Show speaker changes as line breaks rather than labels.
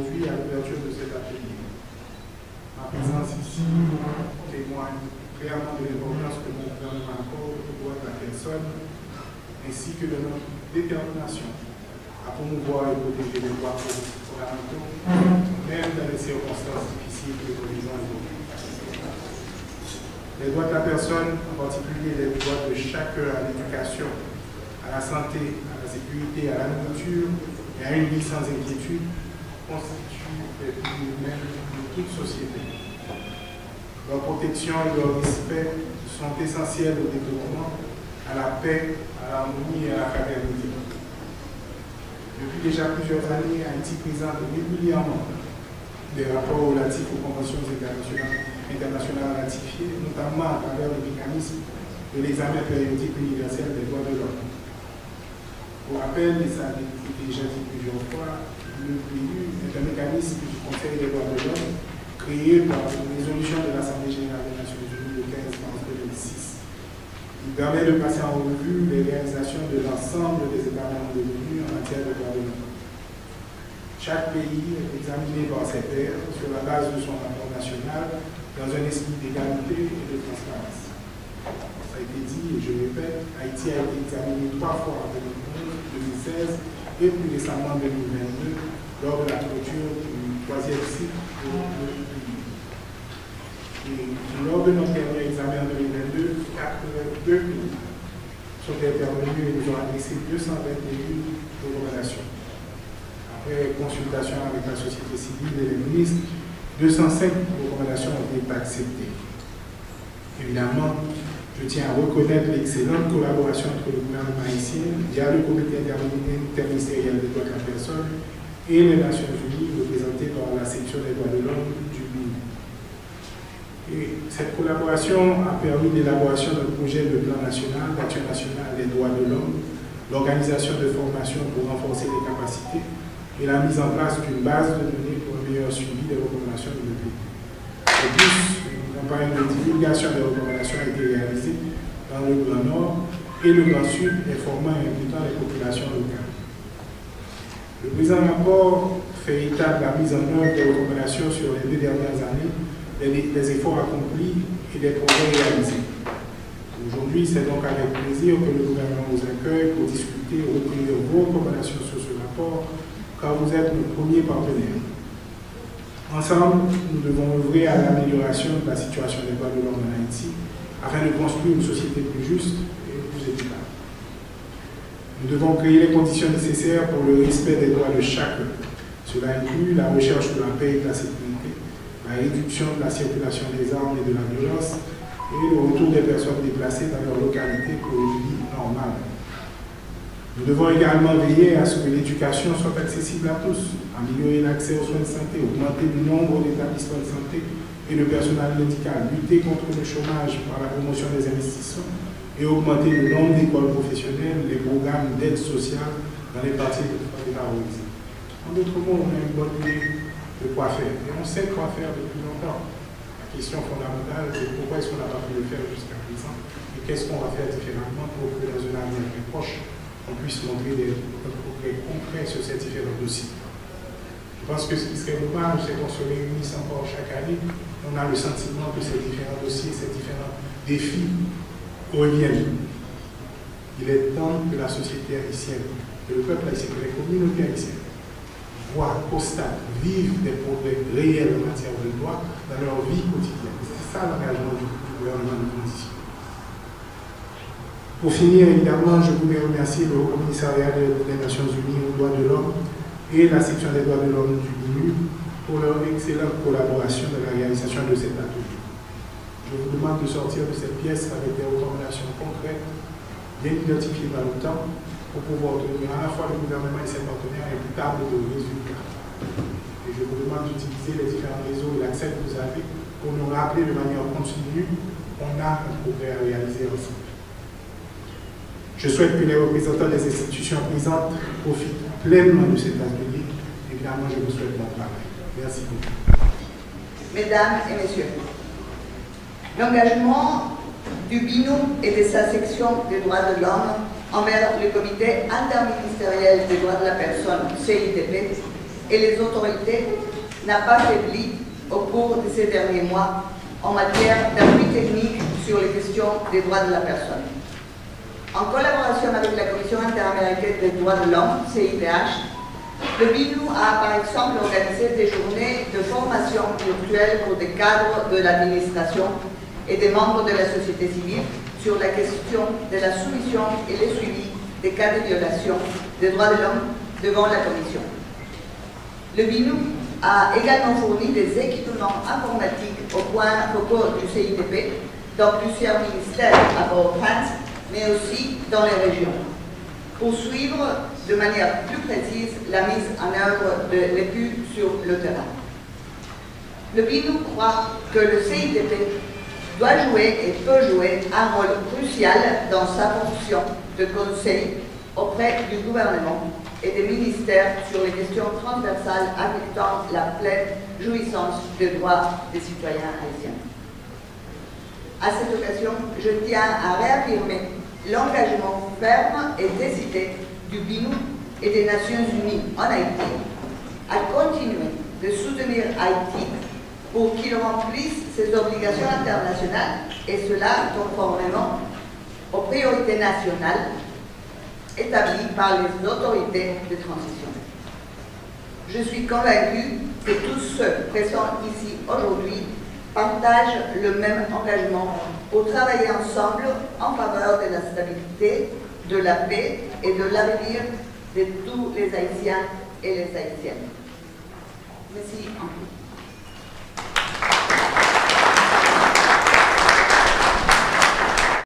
aujourd'hui à l'ouverture de cet atelier. Ma présence ici témoigne clairement de l'importance que mon gouvernement accorde aux droits de la personne, ainsi que de notre détermination à promouvoir et protéger les droits fondamentaux, même dans les circonstances difficiles que nous vivons aujourd'hui. Les droits de la personne, en particulier les droits de chacun à l'éducation, à la santé, à la sécurité, à la nourriture et à une vie sans inquiétude, constituent les piliers mêmes de toute société. Leur protection et leur respect sont essentiels au développement, à la paix, à l'harmonie et à la fraternité. Depuis déjà plusieurs années, Haïti présente régulièrement des rapports relatifs aux conventions internationales ratifiées, notamment à travers le mécanisme de l'examen périodique universel des droits de l'homme. Pour rappel, et ça a été déjà dit plusieurs fois, le PU est un mécanisme du Conseil des droits de l'homme créé par une résolution de l'Assemblée générale des Nations unies le 15 mars 2006. Il permet de passer en revue les réalisations de l'ensemble des États membres de l'ONU en matière de droits de l'homme. Chaque pays est examiné par ses pairs sur la base de son rapport national dans un esprit d'égalité et de transparence. Ça a été dit, et je répète, Haïti a été examiné 3 fois en 2011, 2016 et plus récemment en 2022 lors de la clôture du 3e cycle de l'ONU. Et lors de notre dernier examen en 2022, 82 pays sont intervenus et nous ont adressé 221 recommandations. Après consultation avec la société civile et les ministres, 205 recommandations ont été acceptées. Évidemment, je tiens à reconnaître l'excellente collaboration entre le gouvernement haïtien via le comité interministériel des droits de la personne et les Nations unies, représentées par la section des droits de l'homme du BIN. Et cette collaboration a permis l'élaboration d'un projet de plan national d'action nationale des droits de l'homme, l'organisation de formations pour renforcer les capacités et la mise en place d'une base de données pour un meilleur suivi des recommandations de l'EPI. De plus, une campagne de divulgation des recommandations a été réalisée dans le Grand Nord et le Grand Sud, informant et impliquant les populations locales. Le présent rapport fait état de la mise en œuvre des recommandations sur les 2 dernières années, des efforts accomplis et des progrès réalisés. Aujourd'hui, c'est donc avec plaisir que le gouvernement vous accueille pour discuter et recueillir vos recommandations sur ce rapport, car vous êtes nos premiers partenaires. Ensemble, nous devons œuvrer à l'amélioration de la situation des droits de l'homme en Haïti, afin de construire une société plus juste et plus équitable. Nous devons créer les conditions nécessaires pour le respect des droits de chacun. Cela inclut la recherche de la paix et de la sécurité, la réduction de la circulation des armes et de la violence, et le retour des personnes déplacées dans leur localité pour une vie normale. Nous devons également veiller à ce que l'éducation soit accessible à tous, améliorer l'accès aux soins de santé, augmenter le nombre d'établissements de santé et de personnel médical, lutter contre le chômage par la promotion des investissements et augmenter le nombre d'écoles professionnelles, les programmes d'aide sociale dans les quartiers défavorisés. En d'autres mots, on a une bonne idée de quoi faire. Et on sait quoi faire depuis longtemps. La question fondamentale, c'est pourquoi est-ce qu'on n'a pas pu le faire jusqu'à présent et qu'est-ce qu'on va faire différemment pour que dans un avenir très proche, on puisse montrer des progrès concrets sur ces différents dossiers. Je pense que ce qui serait dommage, c'est qu'on se réunisse encore chaque année. On a le sentiment que ces différents dossiers, ces différents défis reviennent. Il est temps que la société haïtienne, que le peuple haïtien, que les communautés haïtiennes voient, constatent, vivent des progrès réels en matière de droit dans leur vie quotidienne. C'est ça l'engagement du gouvernement de transition. Pour finir, évidemment, je voulais remercier le Haut Commissariat des Nations Unies aux droits de l'homme et la section des droits de l'homme du BINU pour leur excellente collaboration dans la réalisation de cet atelier. Je vous demande de sortir de cette pièce avec des recommandations concrètes, bien identifiées dans le temps, pour pouvoir obtenir à la fois le gouvernement et ses partenaires imputables de résultats. Et je vous demande d'utiliser les différents réseaux et l'accès que vous avez pour nous rappeler de manière continue qu'on a un progrès à réaliser ensemble. Je souhaite que les représentants des institutions présentes profitent pleinement de cet atelier. Évidemment, je vous souhaite bon travail. Merci beaucoup.
Mesdames et messieurs, l'engagement du BINU et de sa section des droits de l'homme envers le comité interministériel des droits de la personne, CIDP, et les autorités n'a pas faibli au cours de ces derniers mois en matière d'appui technique sur les questions des droits de la personne. En collaboration avec la Commission interaméricaine des droits de l'homme, CIDH, le BINU a par exemple organisé des journées de formation virtuelle pour des cadres de l'administration et des membres de la société civile sur la question de la soumission et le suivi des cas de violation des droits de l'homme devant la Commission. Le BINU a également fourni des équipements informatiques au point locaux du CIDP dans plusieurs ministères à Port-au-Prince, mais aussi dans les régions, pour suivre de manière plus précise la mise en œuvre de l'EPU sur le terrain. Le BINU croit que le CIDP doit jouer et peut jouer un rôle crucial dans sa fonction de conseil auprès du gouvernement et des ministères sur les questions transversales affectant la pleine jouissance des droits des citoyens haïtiens. À cette occasion, je tiens à réaffirmer l'engagement ferme et décidé du BINU et des Nations Unies en Haïti à continuer de soutenir Haïti pour qu'il remplisse ses obligations internationales, et cela conformément aux priorités nationales établies par les autorités de transition. Je suis convaincue que tous ceux présents ici aujourd'hui partagent le même engagement pour travailler ensemble en faveur de la stabilité, de la paix et de l'avenir de tous les Haïtiens et les Haïtiennes. Merci.